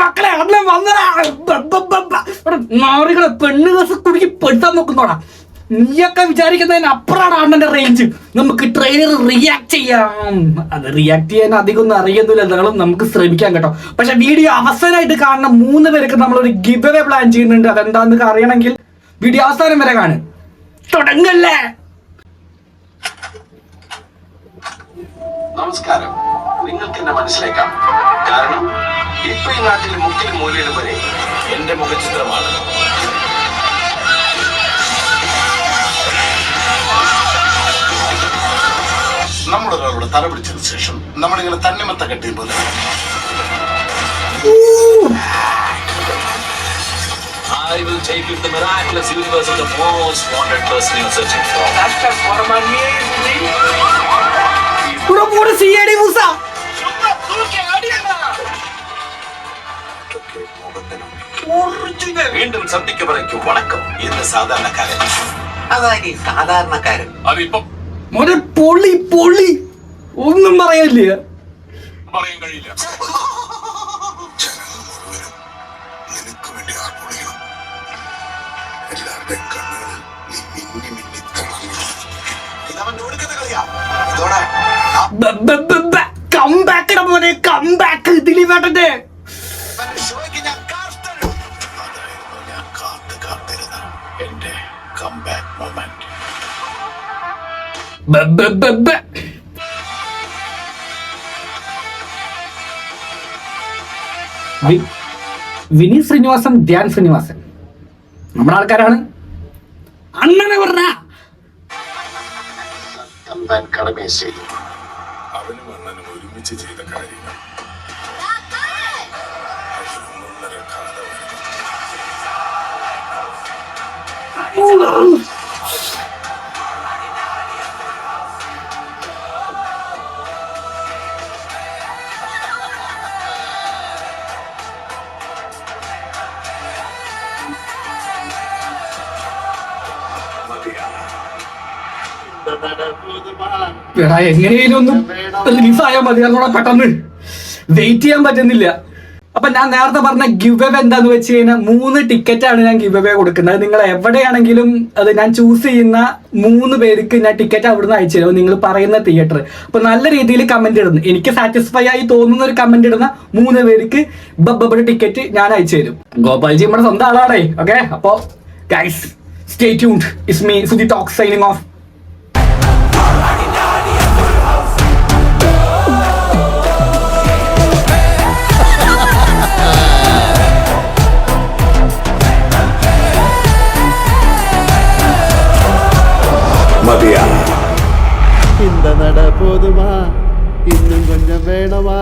മക്കളെ അണ്ണൻ വന്നടാ. നാറികളെ പെണ്ണ് കേസ് കുടുക്കി പെടുത്താൻ നോക്കുന്നോടാ. നീയൊക്കെ വിചാരിക്കുന്നതിന് അപ്പുറമാണ് അണ്ണന്റെ റേഞ്ച്. നമുക്ക് ട്രെയിലർ റിയാക്ട് ചെയ്യാം. അത് റിയാക്ട് ചെയ്യാൻ അധികം ഒന്നും അറിയുന്നില്ല, എന്നാലും നമുക്ക് ശ്രമിക്കാം കേട്ടോ. പക്ഷെ വീഡിയോ അവസാനമായിട്ട് കാണുന്ന 3 പേർക്ക് നമ്മളൊരു ഗിവ് അവേ പ്ലാൻ ചെയ്യുന്നുണ്ട്. അതെന്താന്ന് അറിയണമെങ്കിൽ വീഡിയോ അവസാനം വരെ കാണും. തുടങ്ങല്ലേ. നമസ്കാരം. നിങ്ങൾക്ക് എന്നെ മനസ്സിലാക്കാം. കാരണം ഇപ്പൊ ഈ നാട്ടിൽ മുക്കിലും മൂലയിലും വരെ എന്റെ മുഖചിത്രമാണ്. നമ്മളൊരാളുടെ തല പിടിച്ചതിന് ശേഷം നമ്മളിങ്ങനെ തന്നിമത്ത കെട്ടിയ പോലെ I will take you to the miraculous universe of the most wanted person you're searching for. Hashtag for money, please. Pura CID Musa. Super, tu ke aadiyana. Original. വീണ്ടും സന്ധിക്കവരേക്കും വണക്കം. ഇന്ന് സാധാരണക്കാരൻ. അതായി സാധാരണക്കാരൻ. അതിപ്പോ മോനെ പൊളി പൊളി ഒന്നും പറയാനില്ല. പറയാൻ കഴിയില്ല. കംബാക്ക് മോനെ, കംബാക്ക് ദിലീപേട്ടന്റെ. എന്റെ കംബാക്ക് മൊമെന്റ്. വിനീത് ശ്രീനിവാസൻ, ധ്യാൻ ശ്രീനിവാസൻ നമ്മുടെ ആൾക്കാരാണ്. അണ്ണനെ പറഞ്ഞ അവനും അണ്ണനും ഒരുമിച്ച് ചെയ്ത കാര്യങ്ങൾ എടാ എങ്ങനെയും ഒന്നും റിലീസായാൽ മതി. അതുകൂടെ പെട്ടെന്ന് വെയിറ്റ് ചെയ്യാൻ പറ്റുന്നില്ല. അപ്പൊ ഞാൻ നേരത്തെ പറഞ്ഞ ഗിവ് അവേ എന്താന്ന് വെച്ച് കഴിഞ്ഞാൽ 3 ടിക്കറ്റാണ് ഞാൻ ഗിവ് അവേ കൊടുക്കുന്നത്. നിങ്ങൾ എവിടെയാണെങ്കിലും അത് ഞാൻ ചൂസ് ചെയ്യുന്ന 3 പേർക്ക് ഞാൻ ടിക്കറ്റ് അവിടുന്ന് അയച്ചു തരും, നിങ്ങൾ പറയുന്ന തിയേറ്റർ. അപ്പൊ നല്ല രീതിയിൽ കമന്റ് ഇടുന്നു, എനിക്ക് സാറ്റിസ്ഫൈ ആയി തോന്നുന്ന ഒരു കമന്റ് ഇടുന്ന 3 പേർക്ക് ബബ്ബയുടെ ടിക്കറ്റ് ഞാൻ അയച്ചു തരും. ഗോപാൽജി നമ്മുടെ സ്വന്തം ആളാണേ. ഓക്കെ, അപ്പോ guys stay tuned. It's me Sudhi talks signing off. இந்த நட போதுமா, இன்னும் கொஞ்சம் வேணுமா?